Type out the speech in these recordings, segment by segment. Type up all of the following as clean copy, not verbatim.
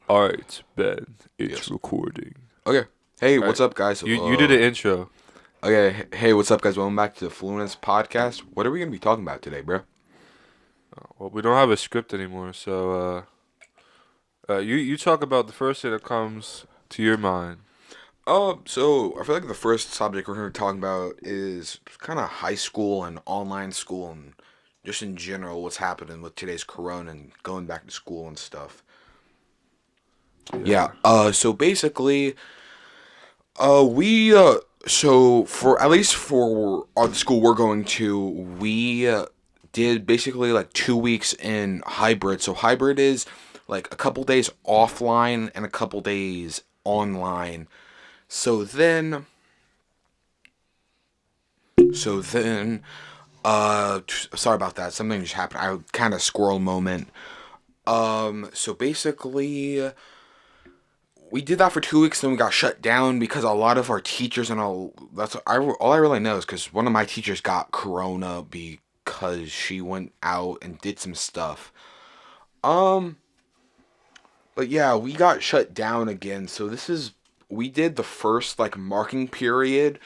Alright, Ben. It's Yes. recording. Okay. Hey, Alright. what's up, guys? You did an intro. Okay. Hey, what's up, guys? Welcome back to the Fluenists podcast. What are we gonna be talking about today, bro? Well, we don't have a script anymore, so you talk about the first thing that comes to your mind. So I feel like the first subject we're gonna be talking about is kind of high school and online school and just in general what's happening with today's corona and going back to school and stuff. Yeah. So basically, we so for at least for the school we're going to, we did basically like 2 weeks in hybrid. So hybrid is like a couple days offline and a couple days online. So then, sorry about that. Something just happened. I kind of squirrel moment. So basically, we did that for 2 weeks, then we got shut down because a lot of our teachers and all I really know is because one of my teachers got corona because she went out and did some stuff. Um, but yeah, we got shut down again. So we did the first like marking period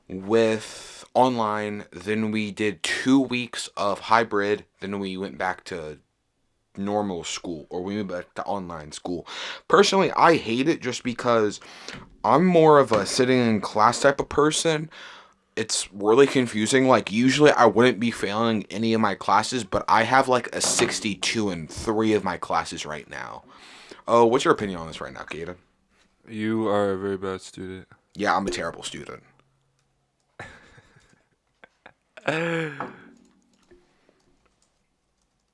with online, then we did 2 weeks of hybrid, then we went back to normal school, or we went back to online school. Personally, I hate it just because I'm more of a sitting in class type of person. It's really confusing. Like, usually I wouldn't be failing any of my classes, but I have like a 62 in 3 of my classes right now. Oh, what's your opinion on this right now, Kaden? You are a very bad student. Yeah, I'm a terrible student.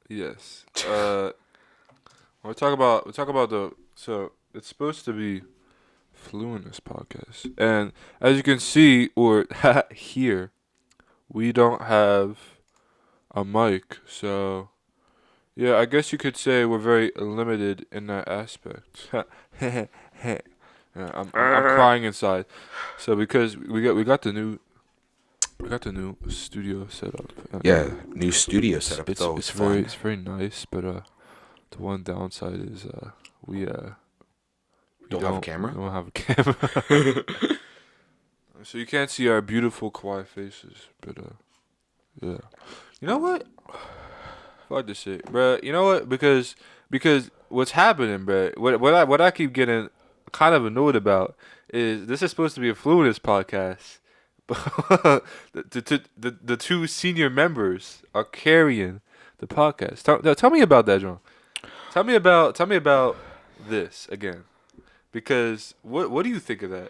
Yes. We talk about so it's supposed to be Fluenist podcast, and as you can see or hear, we don't have a mic, so yeah, I guess you could say we're very limited in that aspect. Yeah, I'm crying inside. So because we got the new studio set up. And, Yeah, new studio it's setup. It's it's always it's very fun. it's very nice, but the one downside is we we Don't have a don't we camera? don't have a camera, so you can't see our beautiful quiet faces. But yeah, you know what? Fuck this shit, bruh. You know what? Because what's happening, bruh? What I keep getting kind of annoyed about is this is supposed to be a Fluidist podcast, but the two senior members are carrying the podcast. Tell me about that, John. Tell me about this again. Because what do you think of that?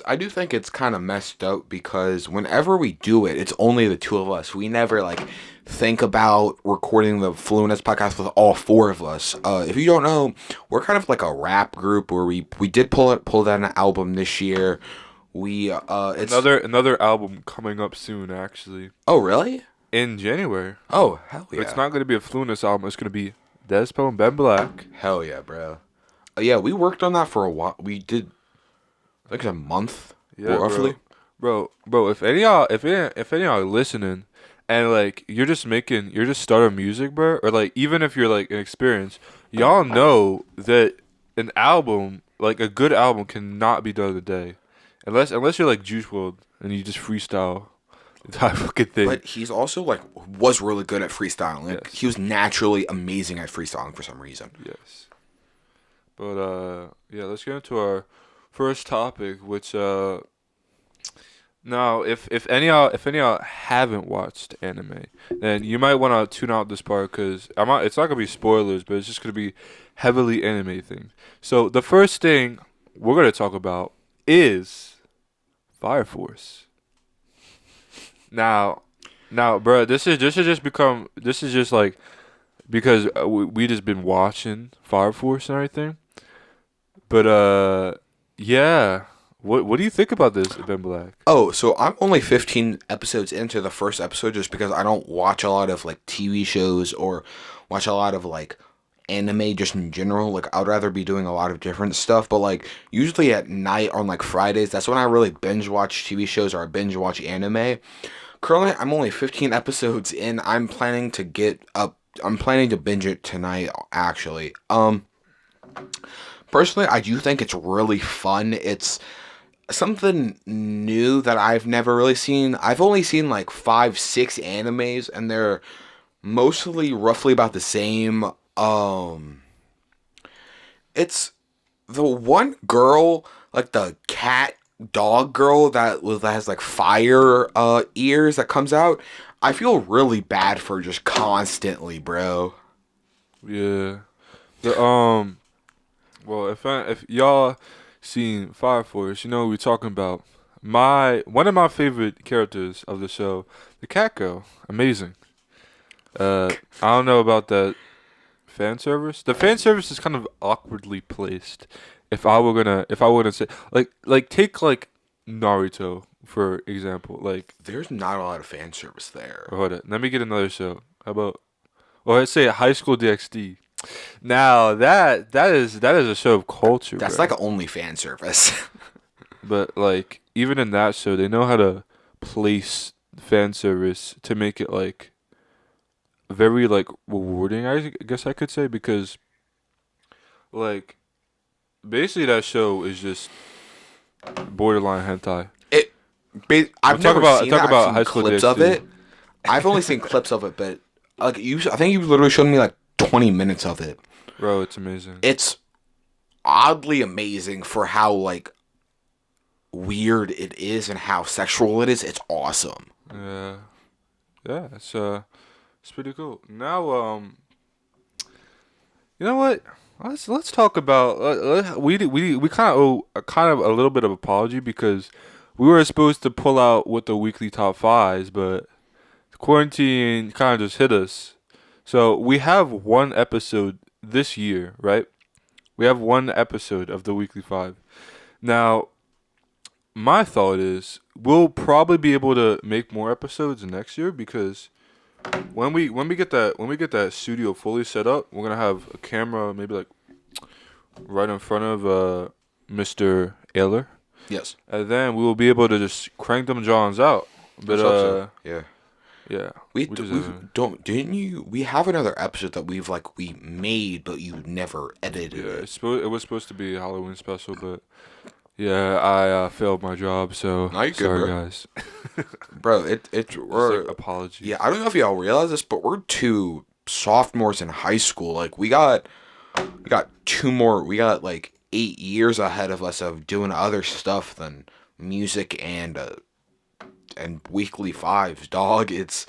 I do think it's kind of messed up because whenever we do it, it's only the two of us. We never like think about recording the Flueness podcast with all four of us. If you don't know, we're kind of like a rap group where we did pull down an album this year. It's Another album coming up soon, actually, Oh, really? in January. Oh, hell But it's yeah. not going to be a Flueness album. It's going to be Despo and Ben Black. Hell yeah, bro. Yeah, we worked on that for a while. We did like a month, Yeah, roughly. bro. If any of y'all are listening, and like you're just starting music, bro, or like even if you're like inexperienced, y'all know that an album, like a good album, cannot be done in a day, unless you're like Juice WRLD and you just freestyle the entire fucking thing. But he's also like was really good at freestyling. Like, Yes, he was naturally amazing at freestyling for some reason. yes. But yeah, let's get into our first topic, which now if any of y'all haven't watched anime, then you might want to tune out this part because it's not gonna be spoilers, but it's just gonna be heavily anime things. So the first thing we're gonna talk about is Fire Force. Now, bro, this is just like because we just been watching Fire Force and everything. But yeah. What do you think about this, Ben Black? Oh, so I'm only 15 episodes into the first episode just because I don't watch a lot of like TV shows or watch a lot of like anime just in general. Like, I'd rather be doing a lot of different stuff, but like usually at night on like Fridays, that's when I really binge watch TV shows or I binge watch anime. Currently, I'm only 15 episodes in. I'm planning to binge it tonight actually. Personally, I do think it's really fun. It's something new that I've never really seen. I've only seen like 5, 6 animes, and they're mostly roughly about the same. It's the one girl, like the cat dog girl that has like fire ears that comes out. I feel really bad for just constantly, bro. Yeah. The well, if y'all seen Fire Force, you know what we're talking about. One of my favorite characters of the show, the cat girl, amazing. I don't know about that fan service. The fan service is kind of awkwardly placed. If I were gonna say, take like Naruto for example. Like, There's not a lot of fan service there. hold it. Let me get another show. How about, or let's say High School DxD. Now that is a show of culture, That's bro. like only fan service. But like even in that show, they know how to place fan service to make it like very like rewarding. I guess I could say because like basically that show is just borderline hentai. it. I've Talk never about seen talk that. I've about seen High School clips of DxD, it. I've only seen clips of it, but like I think you literally showed me like 20 minutes of it. bro. It's amazing. It's oddly amazing for how like weird it is and how sexual it is. It's awesome. Yeah, yeah. It's pretty cool. Now, you know what? Let's talk about we kind of owe kind of a little bit of apology because we were supposed to pull out with the weekly top fives, but quarantine kind of just hit us. So we have one episode this year, right? We have one episode of the weekly five. Now, my thought is we'll probably be able to make more episodes next year because when we get that studio fully set up, we're gonna have a camera maybe like right in front of Mr. Ayler, Yes. and then we will be able to just crank them Johns out. But Yeah. yeah, We, we just we don't didn't you we have another episode that we made but you never edited yeah, it. it was supposed to be a Halloween special, but yeah, I failed my job, so No, you're good, sorry bro. guys. Bro, it's Just we're like apologies. yeah, I don't know if y'all realize this, but we're two sophomores in high school. Like we got two more we got like 8 years ahead of us of doing other stuff than music and weekly fives, dog. It's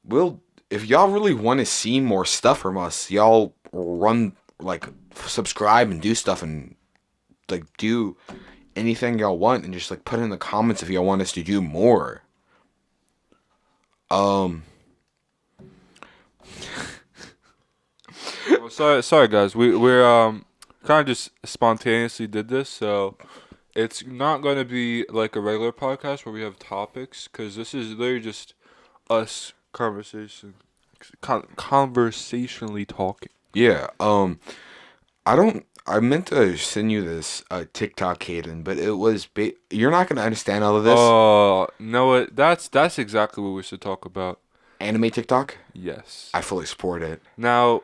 we'll if y'all really want to see more stuff from us, y'all run like subscribe and do stuff and like do anything y'all want and just like put in the comments if y'all want us to do more. Um Well, sorry guys. We're kind of just spontaneously did this, so it's not going to be like a regular podcast where we have topics, because this is literally just us conversationally talking. yeah, I meant to send you this TikTok, Caden, but it was you're not gonna understand all of this. Oh, know what? That's exactly what we should talk about. Anime TikTok, Yes. I fully support it. Now,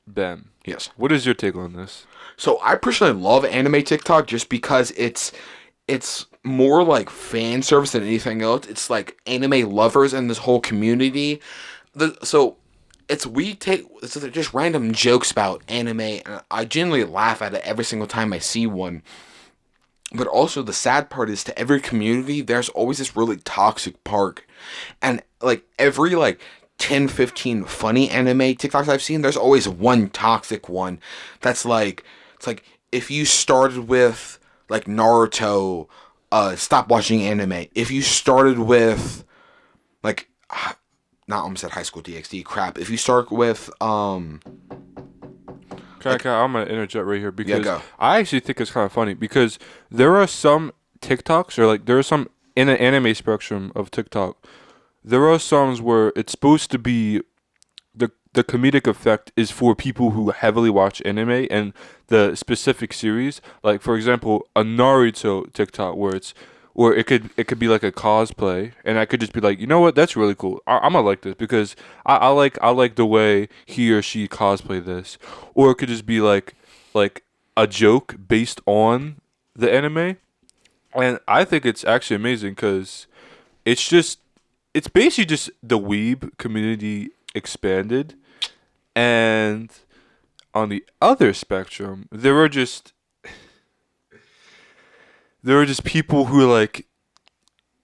Ben, Yes. what is your take on this? So I personally love anime TikTok just because it's more like fan service than anything else. It's like anime lovers and this whole community. So it's just random jokes about anime, and I genuinely laugh at it every single time I see one. But also the sad part is to every community there's always this really toxic part. And like every like 10, 15 funny anime TikToks I've seen, there's always one toxic one that's like it's like if you started with like Naruto, stop watching anime. If you started with like not almost said High School DxD crap. If you start with I'm gonna interject right here because go. I actually think it's kind of funny because there are some TikToks, or like there are some in the anime spectrum of TikTok. There are some where it's supposed to be the comedic effect is for people who heavily watch anime and the specific series. Like for example, a Naruto TikTok where it could be like a cosplay, and I could just be like, you know what, that's really cool. I'm gonna like this because I like the way he or she cosplay this, or it could just be like a joke based on the anime, and I think it's actually amazing because it's basically just the weeb community expanded, and on the other spectrum, there were just people who like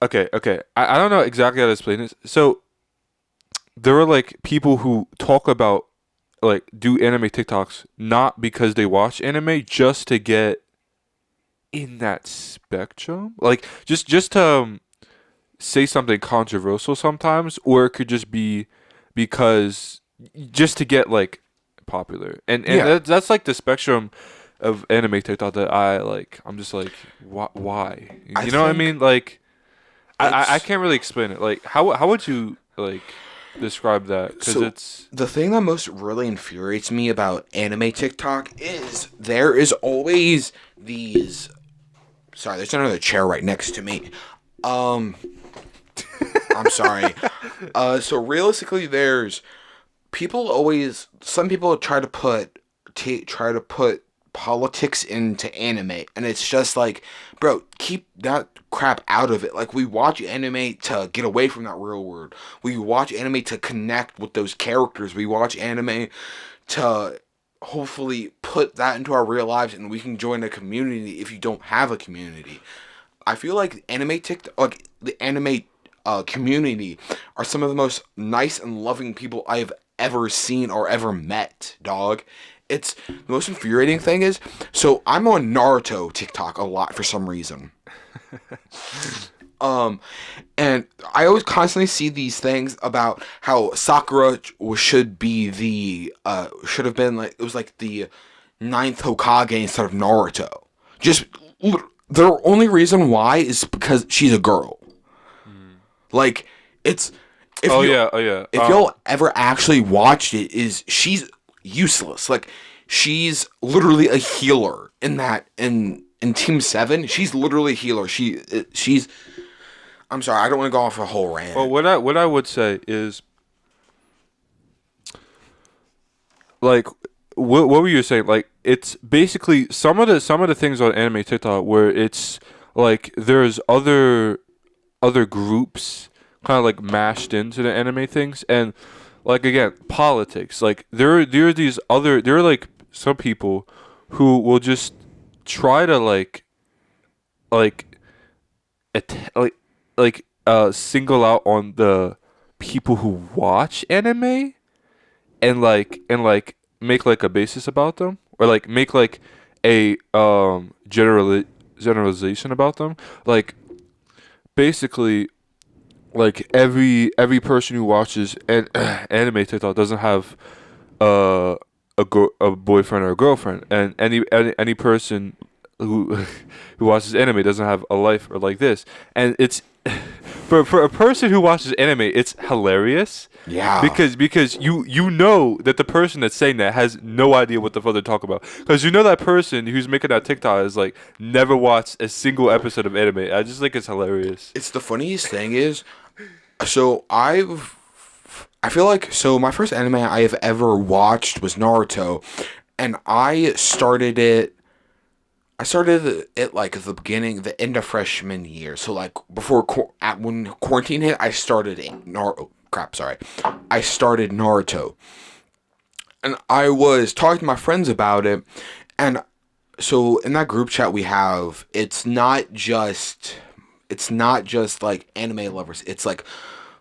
okay. I don't know exactly how to explain this. So there were like people who talk about like do anime TikToks not because they watch anime, just to get in that spectrum. Like just to say something controversial sometimes, or it could just be because just to get like popular. And Yeah. that's like the spectrum of anime TikTok that I like. I'm just like, why? I You know what I think mean? Like, I it's can't really explain it. Like, how would you like describe that? Because so it's the thing that most really infuriates me about anime TikTok is there is always these. Sorry, there's another chair right next to me. Um, I'm sorry. So realistically, there's people always. Some people try to put politics into anime, and it's just like, bro, keep that crap out of it. Like, we watch anime to get away from that real world. We watch anime to connect with those characters. We watch anime to hopefully put that into our real lives, and we can join a community if you don't have a community. I feel like like the anime community are some of the most nice and loving people I've ever seen or ever met, dog. It's the most infuriating thing is, so I'm on Naruto TikTok a lot for some reason. Um, and I always constantly see these things about how Sakura should have been like, it was like the ninth Hokage instead of Naruto. Just the only reason why is because she's a girl. Like, it's if you oh yeah. if y'all ever actually watched it, is she's useless. Like, she's literally a healer in that in Team 7. She's literally a healer. She's I'm sorry, I don't want to go off a whole Well, rant. what I would say is like what were you saying? Like it's basically some of the things on anime TikTok where it's like there's other groups kind of like mashed into the anime things, and like again politics. Like there are these other there are like some people who will just try to like at, single out on the people who watch anime, and like make like a basis about them, or like make like a generalization about them. Like basically like every person who watches anime TikTok doesn't have uh, a boyfriend or a girlfriend, and any person who who watches anime doesn't have a life or like this, and it's for a person who watches anime, it's hilarious Yeah. because you know that the person that's saying that has no idea what the fuck they're talking about, because you know that person who's making that TikTok has like never watched a single episode of anime. I just think it's hilarious. It's the funniest thing is, so I feel like, so my first anime I have ever watched was Naruto, and I started it like at the beginning, the end of freshman year. So like when quarantine hit, I started I started Naruto, and I was talking to my friends about it, and so in that group chat we have, it's not just like anime lovers. It's like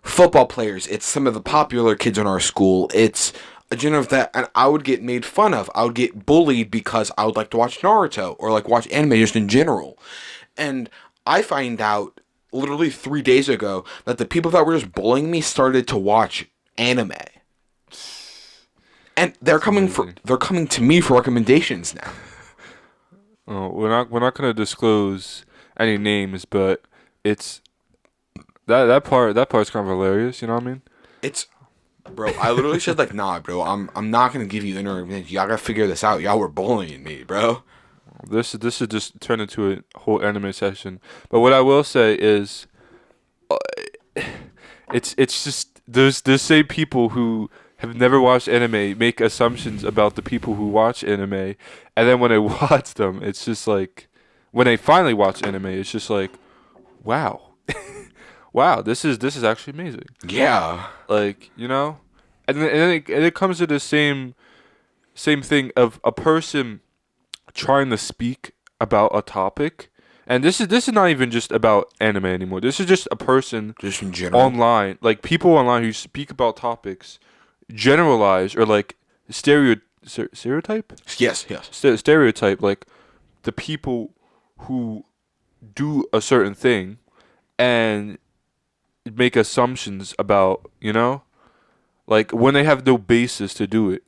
football players. It's some of the popular kids in our school. It's a genre of that, and I would get made fun of. I would get bullied because I would like to watch Naruto or like watch anime just in general. And I find out literally 3 days ago that the people that were just bullying me started to watch anime, and It's amazing. they're coming to me for recommendations now. Oh, we're not gonna disclose any names, but it's that part's kind of hilarious. You know what I mean? It's Bro, I literally said like, nah, bro, I'm not gonna give you internet. Y'all gotta figure this out. Y'all were bullying me, bro. This is just turned into a whole anime session. But what I will say is, uh, it's just there's the same people who have never watched anime make assumptions about the people who watch anime, and then when they watch them, it's just like when they finally watch anime, it's just like, wow, wow, this is actually amazing. Yeah. Like, and it comes to the same thing of a person trying to speak about a topic. And this is not even just about anime anymore. This is just a person Just in general. online, like people online who speak about topics, generalize or like stereotype, Yes, yes. stereotype like the people who do a certain thing and make assumptions about, like when they have no basis to do it.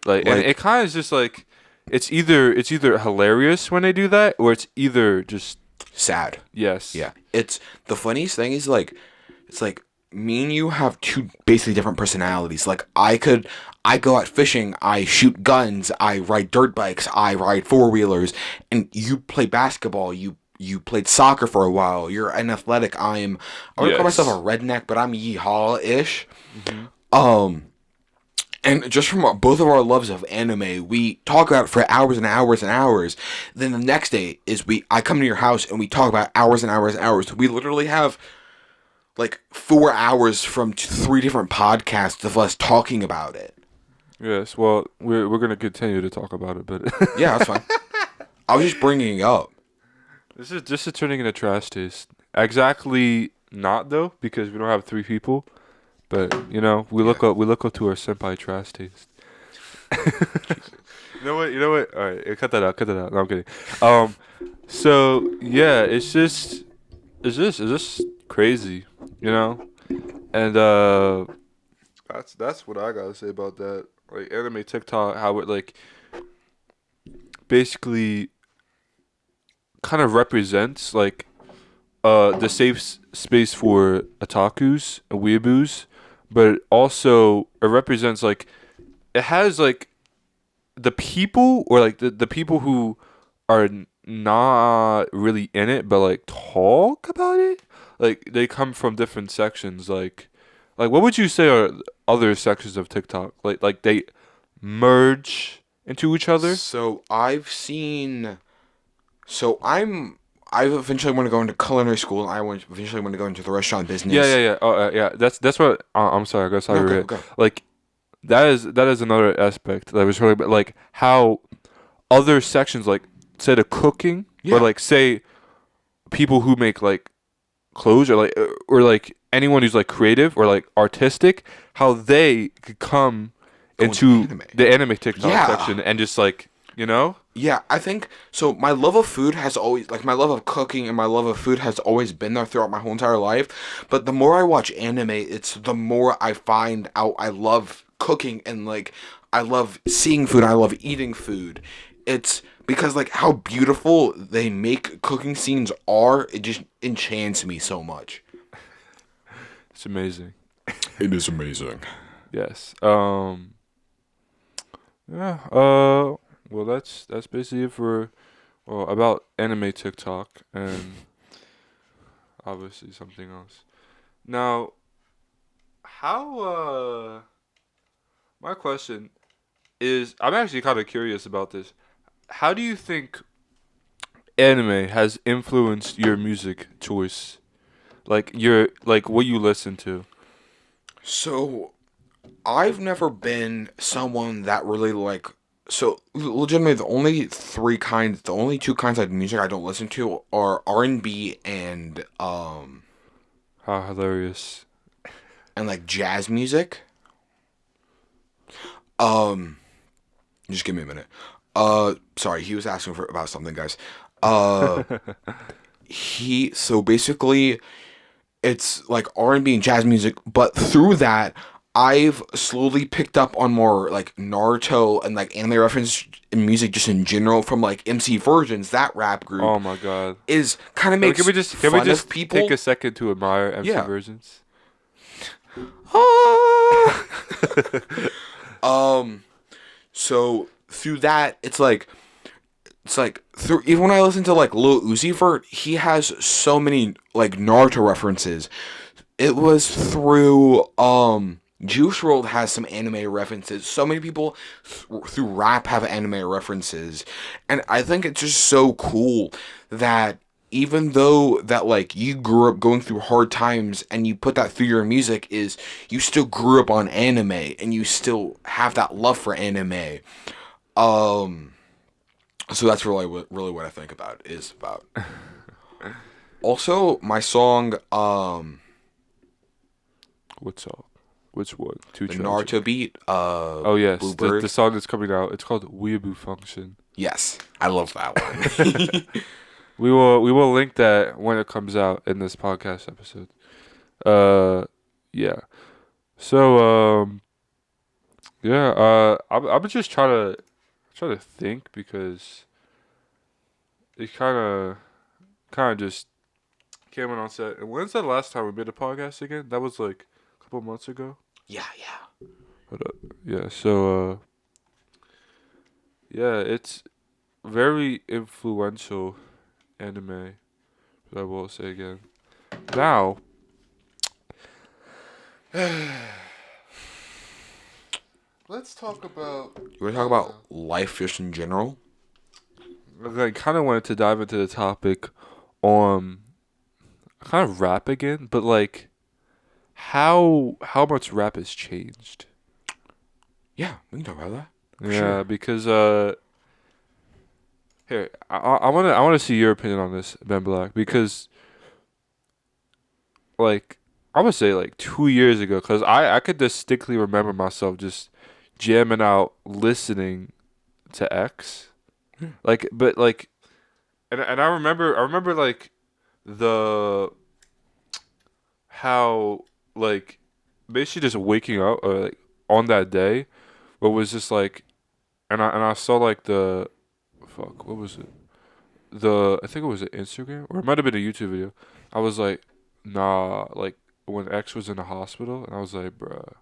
Like, and Like, it kind of is just like it's either hilarious when they do that, or it's either just sad. yes. Yeah. It's the funniest thing is like, it's like me and you have two basically different personalities. Like I go out fishing, I shoot guns, I ride dirt bikes, I ride four-wheelers, and you play basketball, you played soccer for a while, you're an athletic, I would call myself a redneck, but I'm yeehaw-ish. And just from both of our loves of anime, we talk about it for hours and hours and hours. Then the next day is I come to your house and we talk about hours and hours and hours. We literally have like 4 hours from three different podcasts of us talking about it. Yes. Well, we're gonna continue to talk about it, but Yeah, that's fine. I was just bringing it up. this is turning into trash taste. Exactly not though, because we don't have 3 people. But we look up to our senpai trash taste. You know what? You know what? All right, cut that out. Cut that out. No, I'm kidding. So yeah, it's just crazy, and that's what I gotta say about that. Like anime TikTok, how it like basically kind of represents like the safe space for otakus and weeaboos, but also it represents like it has like the people or like the people who are not really in it but like talk about it. Like they come from different sections. Like what would you say are other sections of TikTok? Like they merge into each other. So I've seen. So I eventually want to go into culinary school. Eventually want to go into the restaurant business. Yeah. Oh, yeah. That's what. I'm sorry. I guess I No, read. go. Like that is another aspect that I was really, but like how other sections, like say the cooking, Yeah. or like say people who make like clothes, or like anyone who's like creative or like artistic, how they could come Go into into anime. the anime TikTok Yeah. section and just like Yeah, I think so. My love of food has always, like, my love of cooking and my love of food has always been there throughout my whole entire life. But the more I watch anime, it's the more I find out I love cooking and, like, I love seeing food. I love eating food. It's because, like, how beautiful they make cooking scenes are, it just enchants me so much. It's amazing. It is amazing. Yes. Yeah. Well, that's basically it for about anime TikTok and obviously something else. Now, how my question is, I'm actually kind of curious about this. How do you think anime has influenced your music choice? Like what you listen to? So, I've never been someone that really like. So, legitimately, the only two kinds of music I don't listen to are R&B How hilarious. and like jazz music. Um, just give me a minute. Sorry, he was asking about something, guys. Uh, so basically, it's like R&B and jazz music, but through that, I've slowly picked up on more like Naruto and like anime reference in music just in general from like MC Versions. That rap group Oh my god. is kind of makes Can we just fun of people. take a second to admire MC Yeah. Versions? Ah! So through that, it's like through even when I listen to like Lil Uzi Vert, he has so many like Naruto references. It was through Juice World has some anime references. So many people through rap have anime references. And I think it's just so cool that even though that like you grew up going through hard times and you put that through your music, is you still grew up on anime and you still have that love for anime. Um so that's really what I think about is about. Also, my song What's up? Which one? Too the tragic. Naruto beat, Oh yes, Bluebird. the song that's coming out. It's called Weeaboo Function. Yes, I love that one. We will link that when it comes out in this podcast episode. Yeah. So yeah. I'm just try to think because it kind of just came in on set. And when's the last time we made a podcast again? That was like a couple months ago. Yeah, yeah. Hold up. Yeah. So yeah, it's very influential anime. I will say again. Now, let's talk about. You want to talk about life just in general? I kind of wanted to dive into the topic on kind of rap again, but like how much rap has changed. Yeah, we can talk about that. Yeah, Sure. because here I wanna see your opinion on this, Ben Black, because like I would say like 2 years ago, because I could distinctly remember myself just jamming out listening to X, like but like and I remember like the how like basically just waking up like on that day, where it was just like and I saw like the fuck, what was it, I think it was an Instagram or it might have been a YouTube video. I was like, nah, like when X was in the hospital, and I was like, bruh.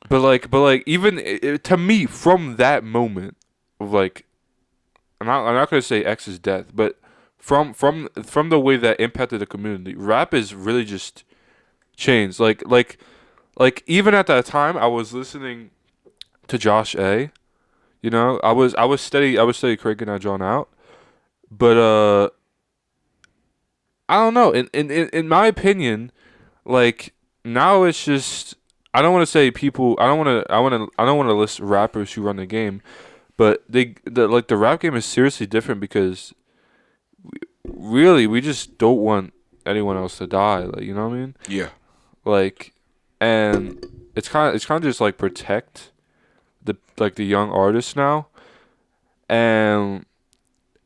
But like even to me from that moment of like I'm not gonna say X's death, but from the way that impacted the community, rap is really just changed. Like even at that time, I was listening to Josh A. You know, I was steady cranking that John out, but I don't know. In my opinion, like now it's just I don't want to say people. I don't want to list rappers who run the game, but the rap game is seriously different because really we just don't want anyone else to die. Like you know what I mean? Yeah. Like, and it's kind of just like protect the young artists now, and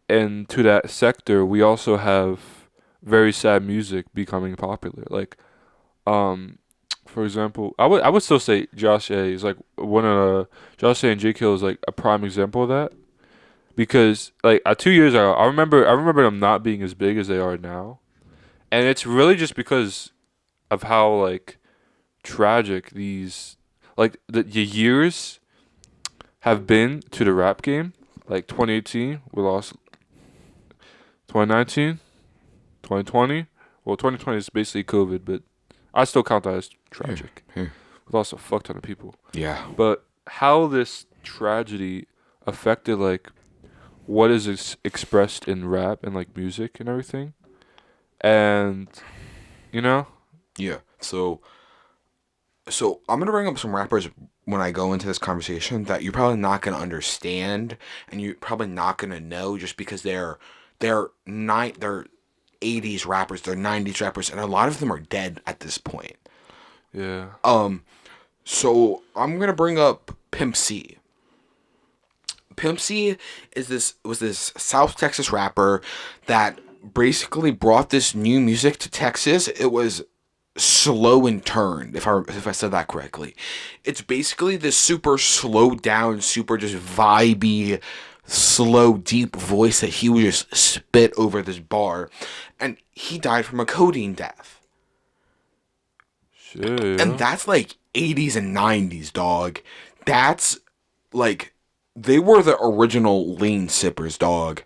to that sector we also have very sad music becoming popular. Like um for example, I would still say Josh A is like one of Josh A and J Kill is like a prime example of that, because like 2 years ago I remember them not being as big as they are now, and it's really just because of how like tragic these like the years have been to the rap game. Like 2018 we lost, 2019, 2020. Well, 2020 is basically COVID, but I still count that as tragic. Yeah. We lost a fuck ton of people. Yeah. But how this tragedy affected like what is expressed in rap and like music and everything, and you know, Yeah. So I'm gonna bring up some rappers when I go into this conversation that you're probably not gonna understand and you're probably not gonna know just because they're 80s rappers, they're 90s rappers, and a lot of them are dead at this point. yeah, So I'm gonna bring up Pimp C. Pimp C was this South Texas rapper that basically brought this new music to Texas. It was slow and turned, if I said that correctly. It's basically this super slowed down, super just vibey, slow, deep voice that he would just spit over this bar, and he died from a codeine death. shit, And yeah. that's like 80s and 90s, dog. That's like they were the original lean sippers, dog.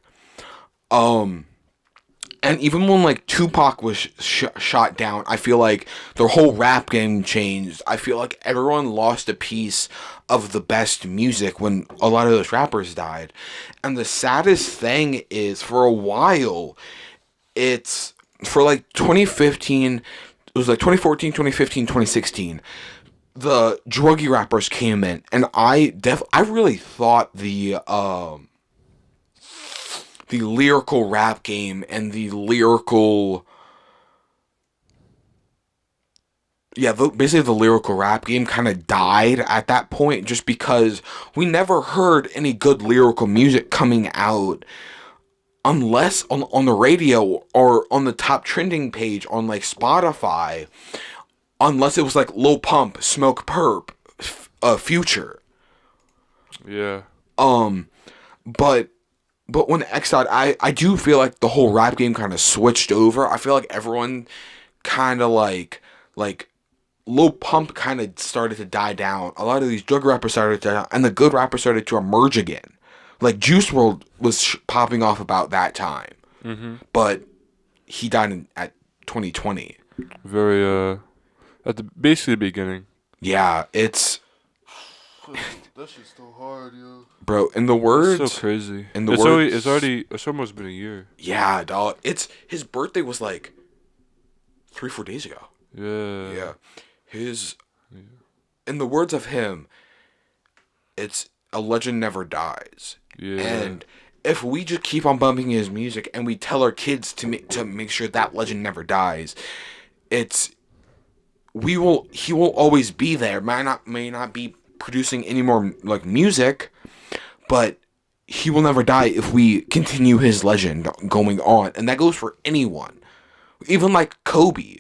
Um And even when like Tupac was shot down, I feel like the whole rap game changed. I feel like everyone lost a piece of the best music when a lot of those rappers died. And the saddest thing is, for a while, it's for like 2015. It was like 2014, 2015, 2016. The druggy rappers came in, and I really thought the lyrical rap game and the lyrical, basically the lyrical rap game kind of died at that point, just because we never heard any good lyrical music coming out unless on the radio or on the top trending page on like Spotify, unless it was like Lil Pump, Smoke Perp, Future. Yeah. But when X died, I do feel like the whole rap game kind of switched over. I feel like everyone kind of like Lil Pump kind of started to die down. A lot of these drug rappers started to die down, and the good rappers started to emerge again. Like Juice WRLD was popping off about that time, but he died at 2020. Very at the basically the beginning. Yeah, it's That shit's so hard, yo. bro. In the words, It's so crazy. In the It's it's almost been a year. yeah, dog. It's his birthday was like 3-4 days ago. Yeah. Yeah, his. In the words of him, it's a legend never dies. Yeah. And if we just keep on bumping his music and we tell our kids to make sure that legend never dies, he will always be there. May not be producing any more like music, but he will never die if we continue his legend going on. And that goes for anyone. Even like Kobe.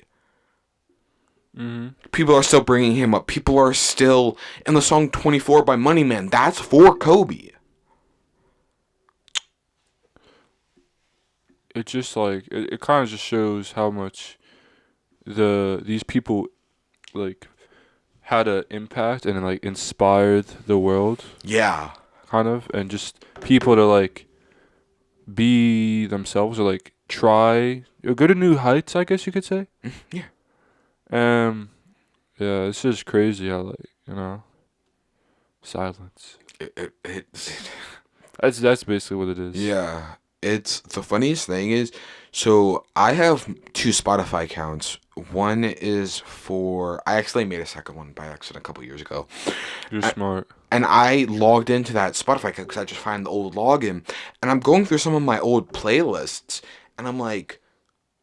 People are still bringing him up. People are still in the song 24 by Money Man. That's for Kobe. It just like it kind of just shows how much these people like had an impact and like inspired the world, Yeah. kind of, and just people to like be themselves or like try or go to new heights, I guess you could say. Yeah. Yeah, it's just crazy how like silence. That's basically what it is. Yeah. It's the funniest thing is, so I have 2 Spotify accounts. One is for, I actually made a second one by accident a couple years ago. You're smart. And I logged into that Spotify account because I just find the old login. And I'm going through some of my old playlists. And I'm like,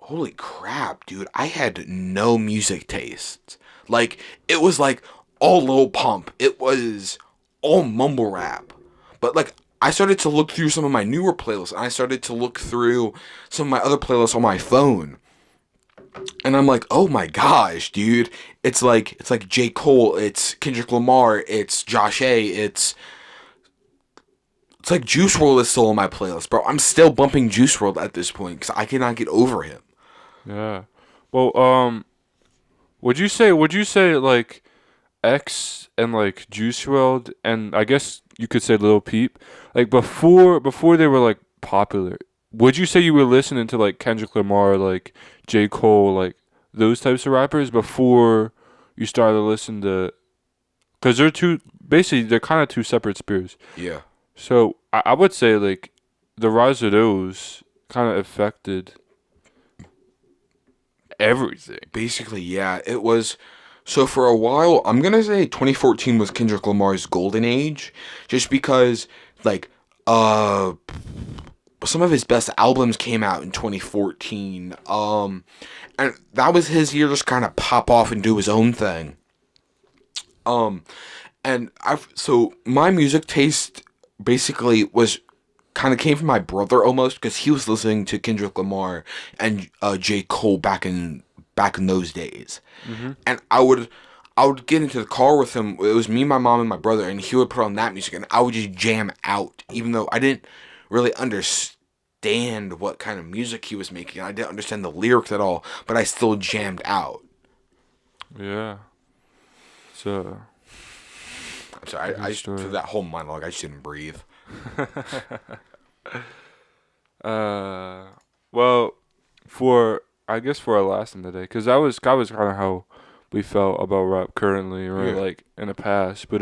holy crap, dude. I had no music taste. Like, it was like all Lil Pump. It was all mumble rap. But like, I started to look through some of my newer playlists. And I started to look through some of my other playlists on my phone. And I'm like, oh my gosh, dude. It's like J. Cole, it's Kendrick Lamar, it's Josh A, it's like Juice WRLD is still on my playlist, bro. I'm still bumping Juice WRLD at this point because I cannot get over him. Yeah. Well, would you say like X and like Juice WRLD and I guess you could say Lil Peep, like before they were like popular, would you say you were listening to like Kendrick Lamar, like J. Cole, like those types of rappers before you started to listen to? Because they're kind of two separate spheres. Yeah. So I would say like the rise of those kind of affected everything. Basically, yeah. It was. So for a while, I'm going to say 2014 was Kendrick Lamar's golden age. Just because, like, some of his best albums came out in 2014. And that was his year to just kind of pop off and do his own thing. So my music taste basically was kind of came from my brother almost, because he was listening to Kendrick Lamar and J. Cole back in those days. And I would get into the car with him. It was me, my mom, and my brother, and he would put on that music, and I would just jam out, even though I didn't really understand what kind of music he was making. I didn't understand the lyrics at all, but I still jammed out. Yeah. So. I'm sorry, for that whole monologue, I just didn't breathe. Well, for I guess for our last in the day, because that was kind of how we felt about rap currently, or Yeah. like in the past. But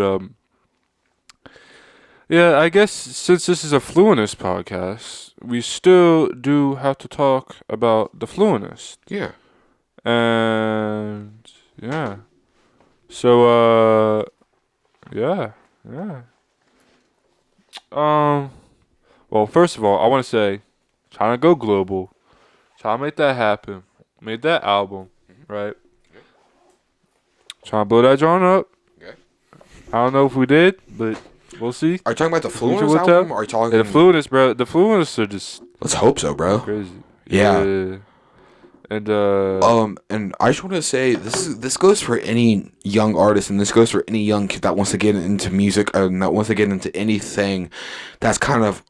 yeah, I guess since this is a Fluenist podcast, we still do have to talk about the Fluenist. Yeah. And yeah. So yeah, yeah. Um well, first of all, I want to say trying to go global. Trying to make that happen. Made that album, right? Trying to blow that joint up. Okay. I don't know if we did, but we'll see. Are you talking about the Future Fluenist will tell. album? Or are you talking? Yeah, the Fluenists, bro. The Fluenists are just Let's hope so, bro. crazy. Yeah. And And I just want to say this goes for any young artist, and this goes for any young kid that wants to get into music and that wants to get into anything that's kind of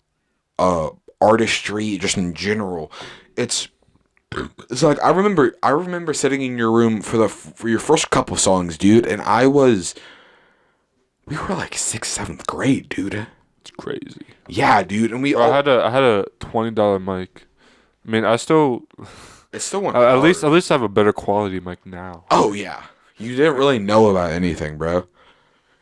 artistry, just in general. It's like I remember sitting in your room for your first couple songs, dude, and we were like 6th, 7th grade, dude. it's crazy. Yeah, dude, and we Bro, all I had a $20 mic. I mean, I still it's still one at least I have a better quality mic now. Oh yeah, you didn't really know about anything, bro.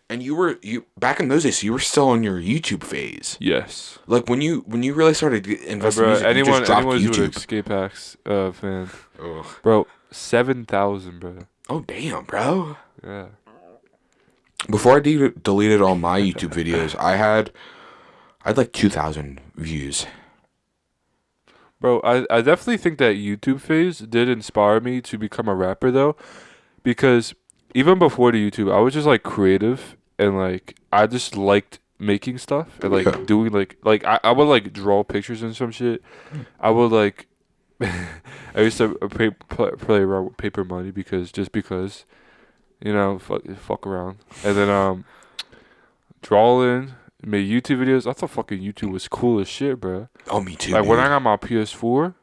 And you back in those days, you were still on your YouTube phase. Yes. Like when you really started investing in Bro, music, you just dropped anyone who's an YouTube. Escape Hacks fan, Ugh. bro, 7,000, bro. Oh damn, bro. Yeah. Before I deleted all my YouTube videos, I had like 2,000 views. Bro, I definitely think that YouTube phase did inspire me to become a rapper though, because even before the YouTube, I was just like creative and like I just liked making stuff and like Yeah. doing I would like draw pictures and some shit. I would like I used to play around with paper money because you know fuck around and then drawing. Made YouTube videos. I thought fucking YouTube was cool as shit, bro. Oh, me too. Like dude. when I got my PS4,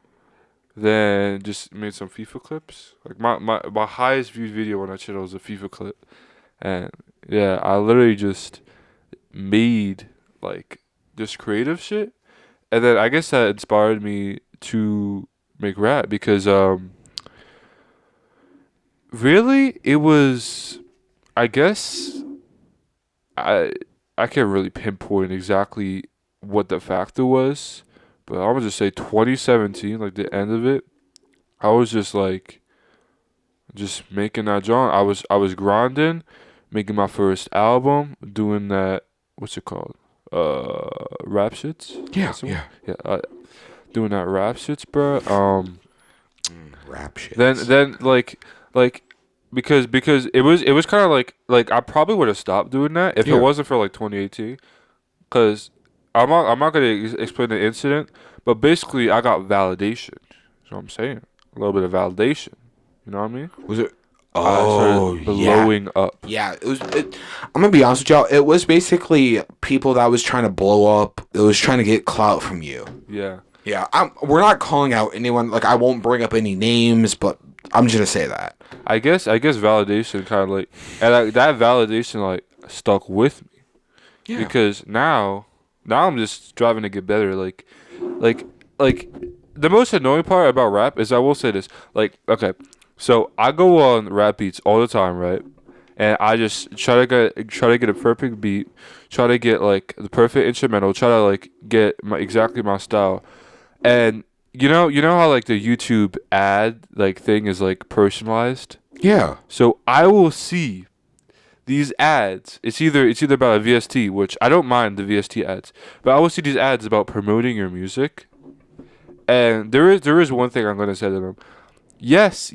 then just made some FIFA clips. Like my highest viewed video on that channel was a FIFA clip, and yeah, I literally just made like just creative shit, and then I guess that inspired me to make rap because really it was, I guess I can't really pinpoint exactly what the factor was, but I would just say 2017, like the end of it, I was just like, just making that joint. I was grinding, making my first album, doing that. What's it called? Rap shits. Yeah, That's the one? yeah. Yeah. Doing that rap shits, bro. Rap shit. Then like because it was kind of like I probably would have stopped doing that if Yeah. it wasn't for like 2018. Cause I'm not gonna explain the incident, but basically I got validation. That's what I'm saying. A little bit of validation. You know what I mean? Was it? I Oh, started yeah. blowing up. Yeah, it was. I'm gonna be honest with y'all. It was basically people that was trying to blow up. It was trying to get clout from you. Yeah. Yeah, we're not calling out anyone. Like I won't bring up any names, but I'm just gonna say that. I guess validation kind of like, and that validation like stuck with me. Yeah. Because now I'm just striving to get better. Like the most annoying part about rap is I will say this. Like, okay, so I go on rap beats all the time, right? And I just try to get a perfect beat, try to get like the perfect instrumental, try to like get exactly my style. And you know how like the YouTube ad like thing is like personalized? Yeah. So I will see these ads. It's either about a VST, which I don't mind the VST ads, but I will see these ads about promoting your music. And there is one thing I'm gonna say to them. Yes,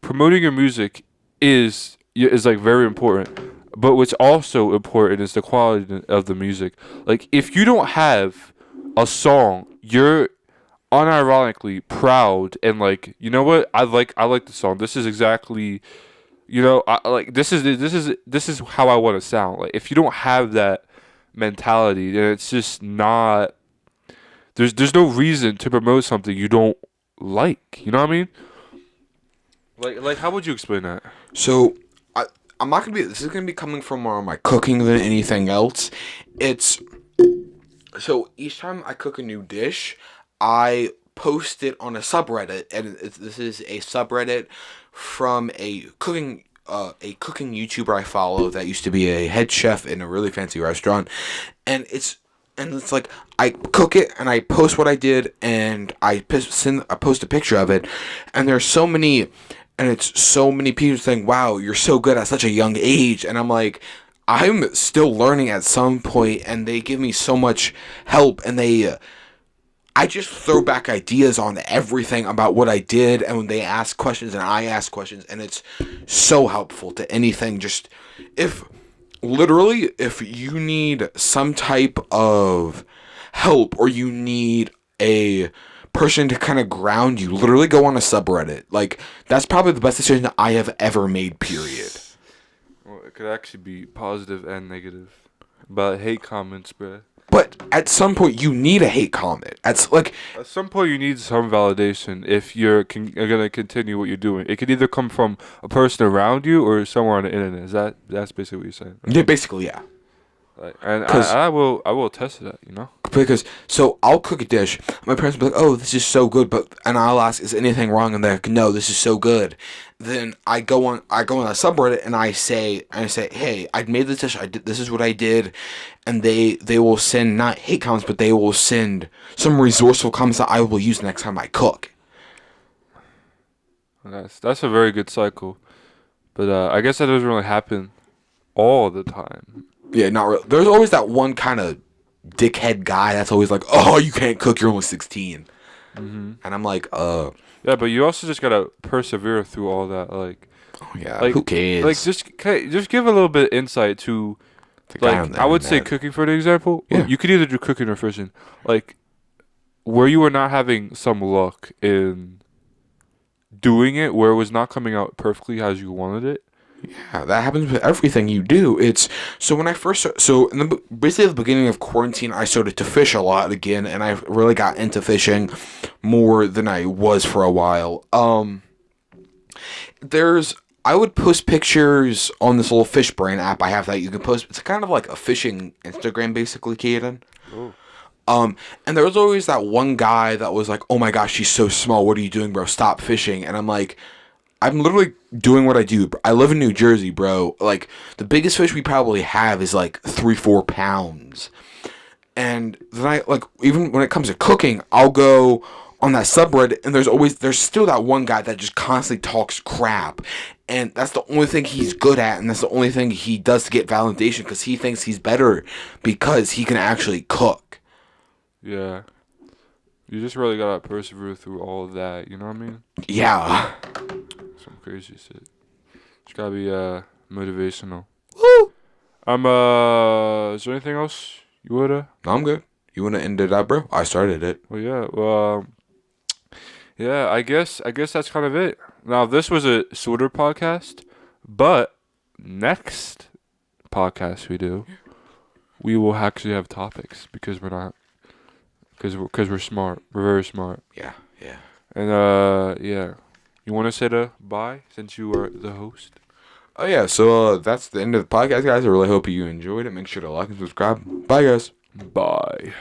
promoting your music is like very important, but what's also important is the quality of the music. Like if you don't have a song, you're unironically proud and like, you know what, I like the song. This is exactly, you know, I like this is how I want to sound. Like if you don't have that mentality, then it's just not, there's no reason to promote something you don't like. You know what I mean? Like how would you explain that? So I'm not gonna be. This is gonna be coming from more on my cooking than anything else. It's so each time I cook a new dish, I post it on a subreddit, and this is a subreddit from a cooking YouTuber I follow that used to be a head chef in a really fancy restaurant, and it's like I cook it and I post what I did and I post a picture of it, and there's so many, and it's so many people saying, "Wow, you're so good at such a young age," and I'm like, I'm still learning at some point, and they give me so much help, and I just throw back ideas on everything about what I did, and when they ask questions and I ask questions, and it's so helpful to anything. Just if you need some type of help or you need a person to kind of ground you, literally go on a subreddit. Like, that's probably the best decision that I have ever made, period. Well, it could actually be positive and negative. But hate comments, bruh. But at some point, you need a hate comment. At some point, you need some validation if you're gonna continue what you're doing. It could either come from a person around you or somewhere on the internet. That's basically what you're saying? Right? Yeah, basically, yeah. Like, and I will attest to that. You know. Because so I'll cook a dish. My parents will be like, "Oh, this is so good," and I'll ask, "Is anything wrong?" And they're like, "No, this is so good." Then I go on a subreddit and I say, "Hey, I made this dish. This is what I did," and they will send not hate comments, but they will send some resourceful comments that I will use next time I cook. That's a very good cycle, but I guess that doesn't really happen all the time. Yeah, not really. There's always that one kind of dickhead guy that's always like, "Oh, you can't cook. You're only 16." Mm-hmm. And I'm like, Yeah, but you also just gotta persevere through all that. Like, oh yeah, like, who cares? Like, just give a little bit of insight to, like, I would say cooking, for an example. Yeah. You could either do cooking or fishing. Like, where you were not having some luck in doing it, where it was not coming out perfectly as you wanted it. Yeah, that happens with everything you do. It's so when I first basically at the beginning of quarantine, I started to fish a lot again, and I really got into fishing more than I was for a while. I would post pictures on this little fish brain app I have that you can post. It's kind of like a fishing Instagram, basically, Kaden. Oh. And there was always that one guy that was like, "Oh my gosh, she's so small. What are you doing, bro? Stop fishing." And I'm like, I'm literally doing what I do. I live in New Jersey, bro. Like, the biggest fish we probably have is like 3-4 pounds. And then even when it comes to cooking, I'll go on that subreddit, and there's still that one guy that just constantly talks crap. And that's the only thing he's good at, and that's the only thing he does to get validation, because he thinks he's better because he can actually cook. Yeah. You just really gotta persevere through all of that, you know what I mean? Yeah. Some crazy shit. Just gotta be motivational. Woo! Is there anything else you woulda? No, I'm good. You wanna end it up, bro? I started it. Well, yeah. I guess that's kind of it. Now, this was a shorter podcast, but next podcast we will actually have topics because we're smart. We're very smart. Yeah. And yeah. You want to say the bye since you are the host? Oh yeah, so that's the end of the podcast, guys. I really hope you enjoyed it. Make sure to like and subscribe. Bye, guys. Bye.